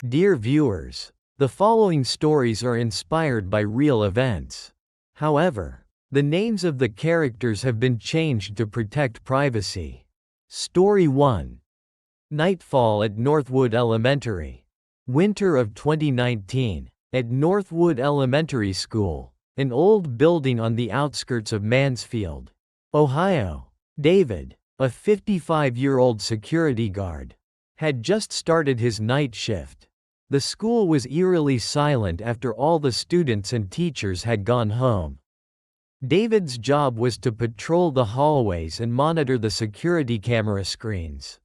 Dear viewers, the following stories are inspired by real events. However, the names of the characters have been changed to protect privacy. Story 1. Nightfall at Northwood Elementary. Winter of 2019, at Northwood Elementary School, an old building on the outskirts of Mansfield, Ohio. David, a 55-year-old security guard, had just started his night shift. The school was eerily silent after all the students and teachers had gone home. David's job was to patrol the hallways and monitor the security camera screens.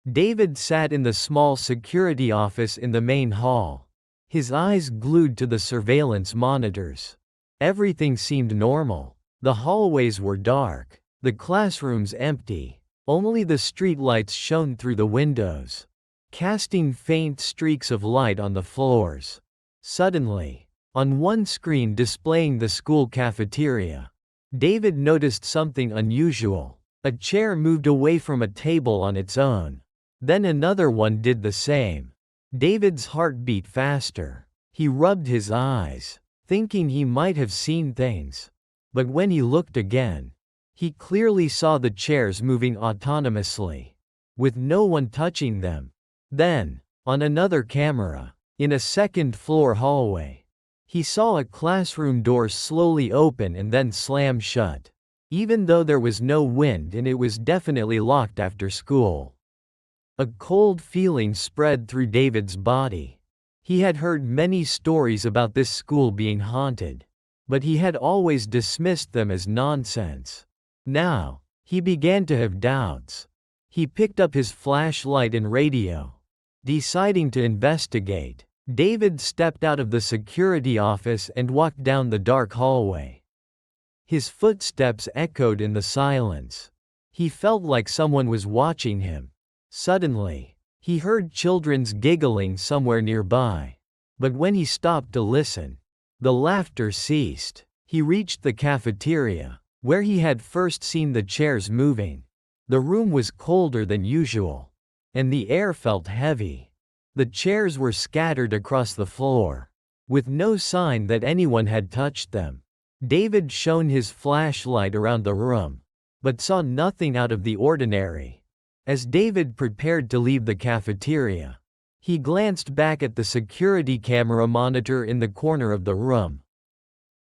David sat in the small security office in the main hall, his eyes glued to the surveillance monitors. Everything seemed normal. The hallways were dark, the classrooms empty. Only the streetlights shone through the windows, casting faint streaks of light on the floors. Suddenly, on one screen displaying the school cafeteria, David noticed something unusual. A chair moved away from a table on its own. Then another one did the same. David's heart beat faster. He rubbed his eyes, thinking he might have seen things. But when he looked again, he clearly saw the chairs moving autonomously, with no one touching them. Then, on another camera, in a second-floor hallway, he saw a classroom door slowly open and then slam shut, even though there was no wind and it was definitely locked after school. A cold feeling spread through David's body. He had heard many stories about this school being haunted, but he had always dismissed them as nonsense. Now, he began to have doubts. He picked up his flashlight and radio. Deciding to investigate, David stepped out of the security office and walked down the dark hallway. His footsteps echoed in the silence. He felt like someone was watching him. Suddenly, he heard children's giggling somewhere nearby. But when he stopped to listen, the laughter ceased. He reached the cafeteria, where he had first seen the chairs moving. The room was colder than usual, and the air felt heavy. The chairs were scattered across the floor, with no sign that anyone had touched them. David shone his flashlight around the room, but saw nothing out of the ordinary. As David prepared to leave the cafeteria, he glanced back at the security camera monitor in the corner of the room.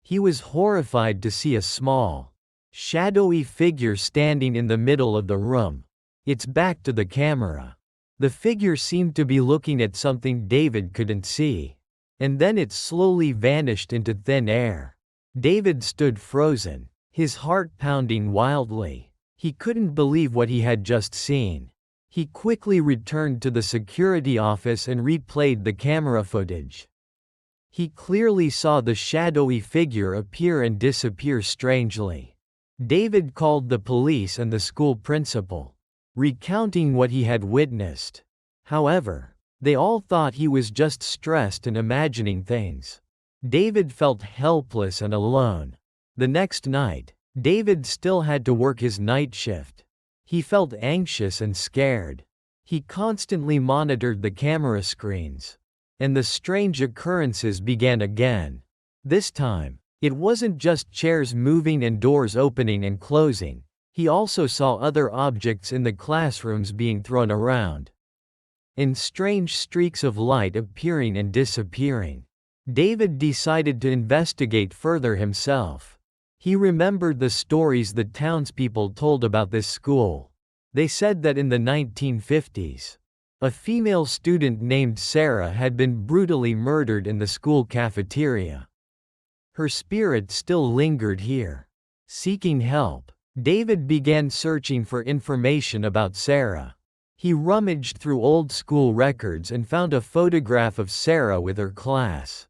He was horrified to see a small, shadowy figure standing in the middle of the room, its back to the camera. The figure seemed to be looking at something David couldn't see, and then it slowly vanished into thin air. David stood frozen, his heart pounding wildly. He couldn't believe what he had just seen. He quickly returned to the security office and replayed the camera footage. He clearly saw the shadowy figure appear and disappear strangely. David called the police and the school principal, recounting what he had witnessed. However, they all thought he was just stressed and imagining things. David felt helpless and alone. The next night, David still had to work his night shift. He felt anxious and scared. He constantly monitored the camera screens, and the strange occurrences began again. This time, it wasn't just chairs moving and doors opening and closing. He also saw other objects in the classrooms being thrown around, and strange streaks of light appearing and disappearing. David decided to investigate further himself. He remembered the stories the townspeople told about this school. They said that in the 1950s, a female student named Sarah had been brutally murdered in the school cafeteria. Her spirit still lingered here. Seeking help, David began searching for information about Sarah. He rummaged through old school records and found a photograph of Sarah with her class.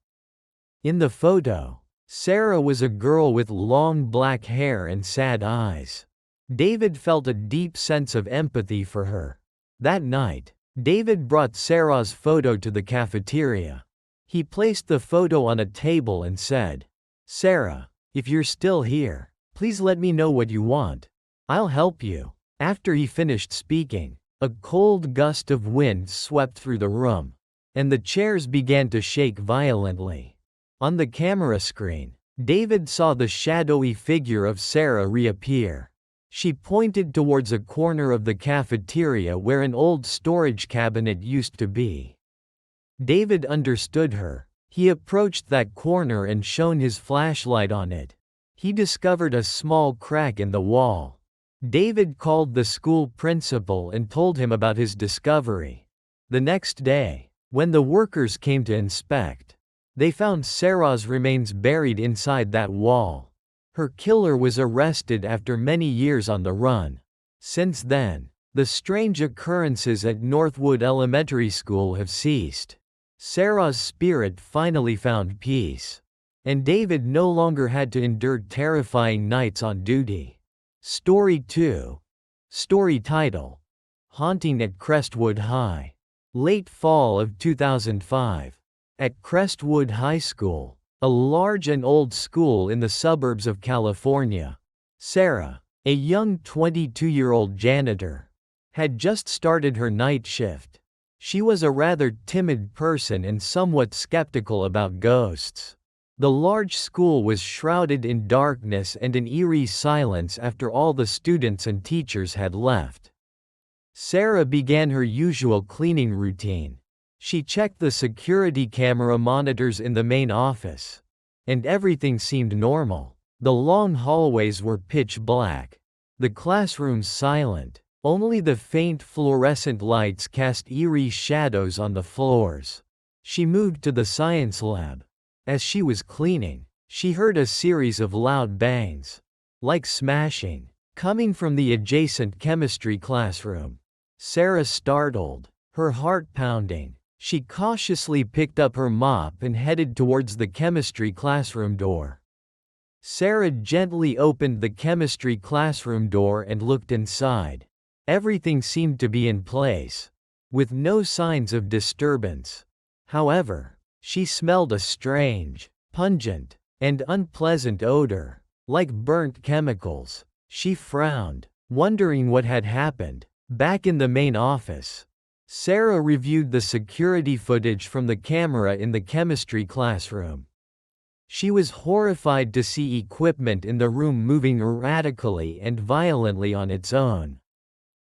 In the photo, Sarah was a girl with long black hair and sad eyes. David felt a deep sense of empathy for her. That night, David brought Sarah's photo to the cafeteria. He placed the photo on a table and said, "Sarah, if you're still here, please let me know what you want. I'll help you." After he finished speaking, a cold gust of wind swept through the room, and the chairs began to shake violently. On the camera screen, David saw the shadowy figure of Sarah reappear. She pointed towards a corner of the cafeteria where an old storage cabinet used to be. David understood her. He approached that corner and shone his flashlight on it. He discovered a small crack in the wall. David called the school principal and told him about his discovery. The next day, when the workers came to inspect, they found Sarah's remains buried inside that wall. Her killer was arrested after many years on the run. Since then, the strange occurrences at Northwood Elementary School have ceased. Sarah's spirit finally found peace, and David no longer had to endure terrifying nights on duty. Story 2. Story title: Haunting at Crestwood High. Late fall of 2005. At Crestwood High School, a large and old school in the suburbs of California, Sarah, a young 22-year-old janitor, had just started her night shift. She was a rather timid person and somewhat skeptical about ghosts. The large school was shrouded in darkness and an eerie silence after all the students and teachers had left. Sarah began her usual cleaning routine. She checked the security camera monitors in the main office, and everything seemed normal. The long hallways were pitch black, the classrooms silent. Only the faint fluorescent lights cast eerie shadows on the floors. She moved to the science lab. As she was cleaning, she heard a series of loud bangs, like smashing, coming from the adjacent chemistry classroom. Sarah startled, her heart pounding. She cautiously picked up her mop and headed towards the chemistry classroom door. Sarah gently opened the chemistry classroom door and looked inside. Everything seemed to be in place, with no signs of disturbance. However, she smelled a strange, pungent, and unpleasant odor, like burnt chemicals. She frowned, wondering what had happened. Back in the main office, Sarah reviewed the security footage from the camera in the chemistry classroom. She was horrified to see equipment in the room moving erratically and violently on its own.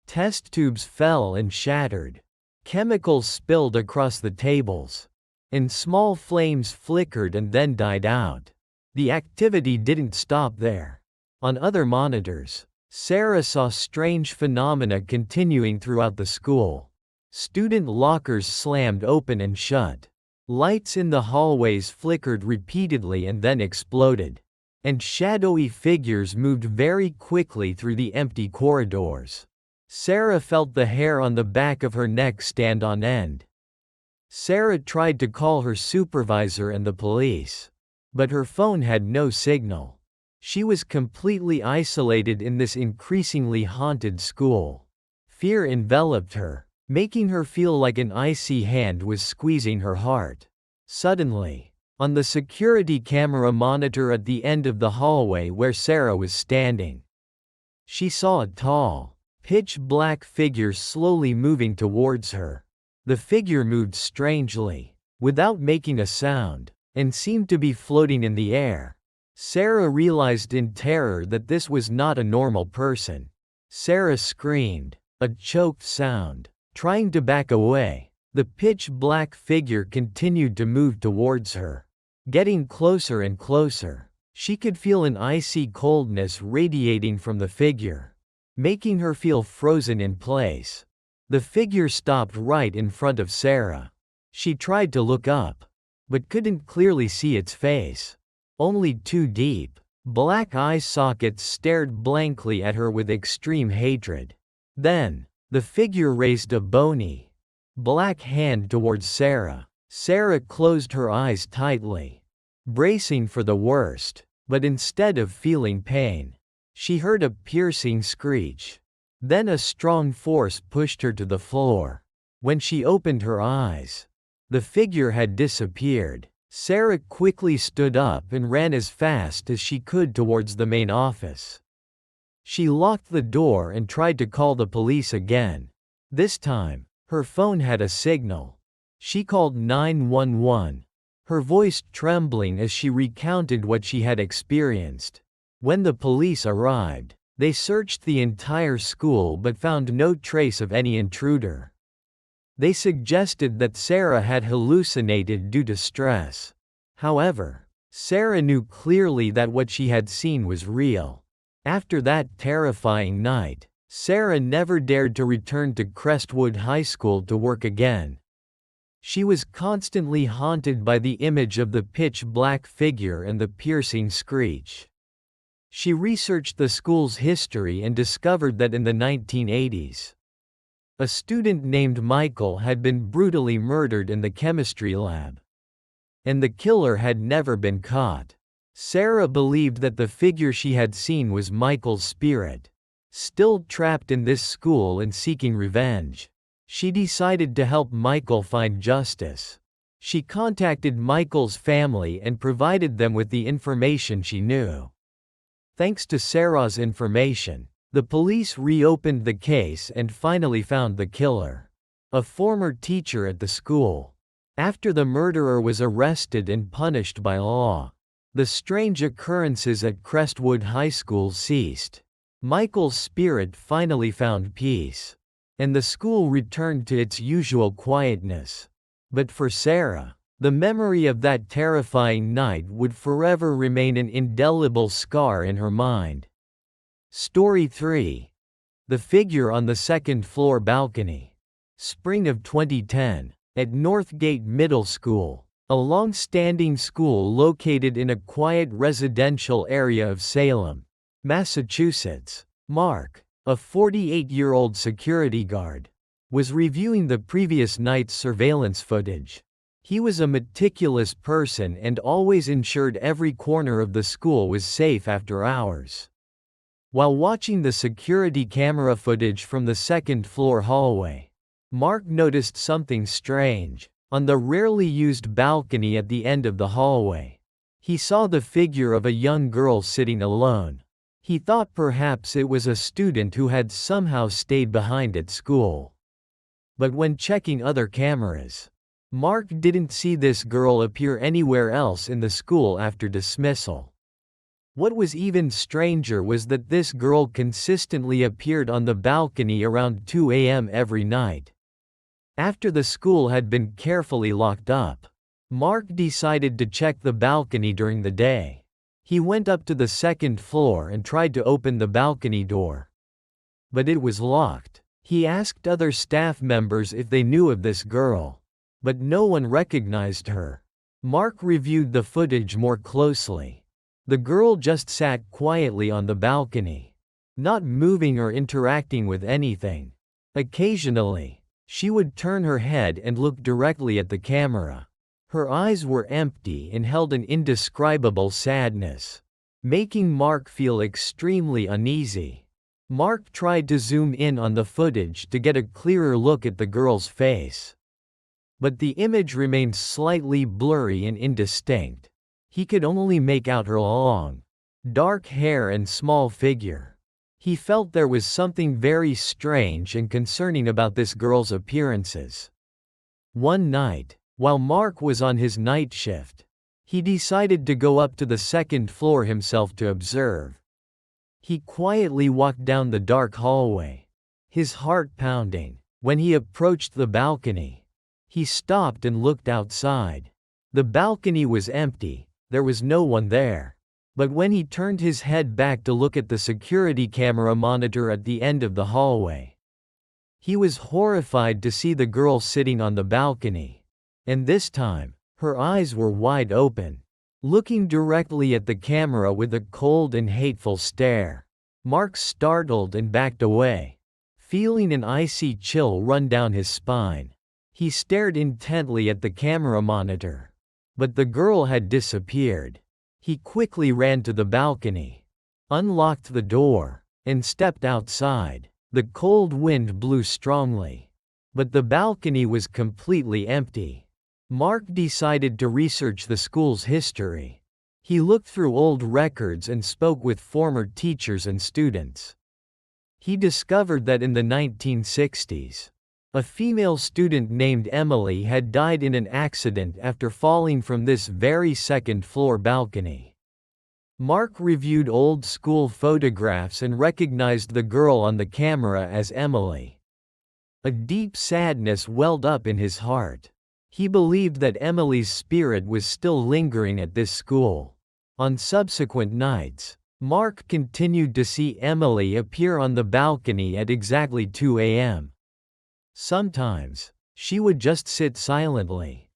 Test tubes fell and shattered. Chemicals spilled across the tables, and small flames flickered and then died out. The activity didn't stop there. On other monitors, Sarah saw strange phenomena continuing throughout the school. Student lockers slammed open and shut. Lights in the hallways flickered repeatedly and then exploded. And shadowy figures moved very quickly through the empty corridors. Sarah felt the hair on the back of her neck stand on end. Sarah tried to call her supervisor and the police, but her phone had no signal. She was completely isolated in this increasingly haunted school. Fear enveloped her, making her feel like an icy hand was squeezing her heart. Suddenly, on the security camera monitor at the end of the hallway where Sarah was standing, she saw a tall, pitch-black figure slowly moving towards her. The figure moved strangely, without making a sound, and seemed to be floating in the air. Sarah realized in terror that this was not a normal person. Sarah screamed, a choked sound. Trying to back away, the pitch-black figure continued to move towards her. Getting closer and closer, she could feel an icy coldness radiating from the figure, making her feel frozen in place. The figure stopped right in front of Sarah. She tried to look up, but couldn't clearly see its face. Only two deep, black eye sockets stared blankly at her with extreme hatred. Then, the figure raised a bony, black hand towards Sarah. Sarah closed her eyes tightly, bracing for the worst, but instead of feeling pain, she heard a piercing screech. Then a strong force pushed her to the floor. When she opened her eyes, the figure had disappeared. Sarah quickly stood up and ran as fast as she could towards the main office. She locked the door and tried to call the police again. This time, her phone had a signal, She called 911, her voice trembling as she recounted what she had experienced. When the police arrived, they searched the entire school but found no trace of any intruder. They suggested that Sarah had hallucinated due to stress. However, Sarah knew clearly that what she had seen was real. After that terrifying night, Sarah never dared to return to Crestwood High School to work again. She was constantly haunted by the image of the pitch-black figure and the piercing screech. She researched the school's history and discovered that in the 1980s, a student named Michael had been brutally murdered in the chemistry lab. And the killer had never been caught. Sarah believed that the figure she had seen was Michael's spirit, still trapped in this school and seeking revenge. She decided to help Michael find justice. She contacted Michael's family and provided them with the information she knew. Thanks to Sarah's information, the police reopened the case and finally found the killer, a former teacher at the school. After the murderer was arrested and punished by law, the strange occurrences at Crestwood High School ceased. Michael's spirit finally found peace, and the school returned to its usual quietness. But for Sarah, the memory of that terrifying night would forever remain an indelible scar in her mind. Story 3. The Figure on the Second Floor Balcony. Spring of 2010, at Northgate Middle School, a long-standing school located in a quiet residential area of Salem, Massachusetts. Mark, a 48-year-old security guard, was reviewing the previous night's surveillance footage. He was a meticulous person and always ensured every corner of the school was safe after hours. While watching the security camera footage from the second-floor hallway, Mark noticed something strange. On the rarely used balcony at the end of the hallway, he saw the figure of a young girl sitting alone. He thought perhaps it was a student who had somehow stayed behind at school. But when checking other cameras, Mark didn't see this girl appear anywhere else in the school after dismissal. What was even stranger was that this girl consistently appeared on the balcony around 2 a.m. every night. After the school had been carefully locked up, Mark decided to check the balcony during the day. He went up to the second floor and tried to open the balcony door, but it was locked. He asked other staff members if they knew of this girl, but no one recognized her. Mark reviewed the footage more closely. The girl just sat quietly on the balcony, not moving or interacting with anything. Occasionally, she would turn her head and look directly at the camera. Her eyes were empty and held an indescribable sadness, making Mark feel extremely uneasy. Mark tried to zoom in on the footage to get a clearer look at the girl's face, but the image remained slightly blurry and indistinct. He could only make out her long, dark hair and small figure. He felt there was something very strange and concerning about this girl's appearances. One night, while Mark was on his night shift, he decided to go up to the second floor himself to observe. He quietly walked down the dark hallway, his heart pounding. When he approached the balcony, he stopped and looked outside. The balcony was empty, there was no one there. But when he turned his head back to look at the security camera monitor at the end of the hallway, he was horrified to see the girl sitting on the balcony. And this time, her eyes were wide open, looking directly at the camera with a cold and hateful stare. Mark startled and backed away, feeling an icy chill run down his spine. He stared intently at the camera monitor, but the girl had disappeared. He quickly ran to the balcony, unlocked the door, and stepped outside. The cold wind blew strongly, but the balcony was completely empty. Mark decided to research the school's history. He looked through old records and spoke with former teachers and students. He discovered that in the 1960s, A female student named Emily had died in an accident after falling from this very second-floor balcony. Mark reviewed old school photographs and recognized the girl on the camera as Emily. A deep sadness welled up in his heart. He believed that Emily's spirit was still lingering at this school. On subsequent nights, Mark continued to see Emily appear on the balcony at exactly 2 a.m. Sometimes, she would just sit silently,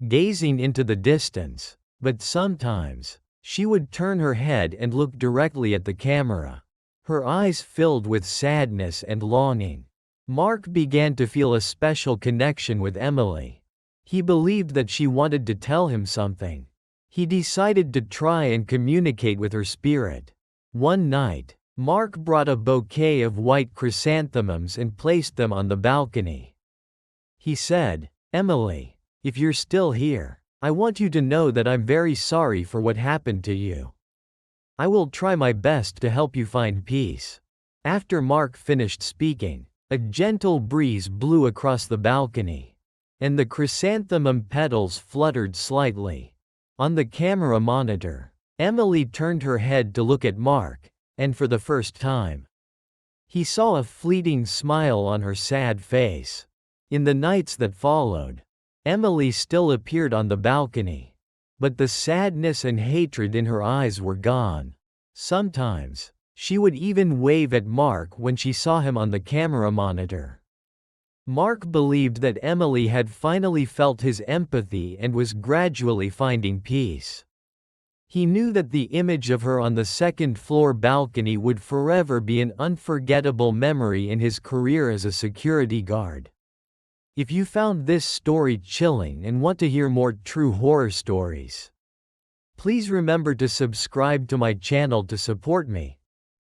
gazing into the distance, but sometimes, she would turn her head and look directly at the camera. Her eyes filled with sadness and longing. Mark began to feel a special connection with Emily. He believed that she wanted to tell him something. He decided to try and communicate with her spirit. One night, Mark brought a bouquet of white chrysanthemums and placed them on the balcony. He said, "Emily, if you're still here, I want you to know that I'm very sorry for what happened to you. I will try my best to help you find peace." After Mark finished speaking, a gentle breeze blew across the balcony, and the chrysanthemum petals fluttered slightly. On the camera monitor, Emily turned her head to look at Mark, and for the first time, he saw a fleeting smile on her sad face. In the nights that followed, Emily still appeared on the balcony, but the sadness and hatred in her eyes were gone. Sometimes, she would even wave at Mark when she saw him on the camera monitor. Mark believed that Emily had finally felt his empathy and was gradually finding peace. He knew that the image of her on the second-floor balcony would forever be an unforgettable memory in his career as a security guard. If you found this story chilling and want to hear more true horror stories, please remember to subscribe to my channel to support me.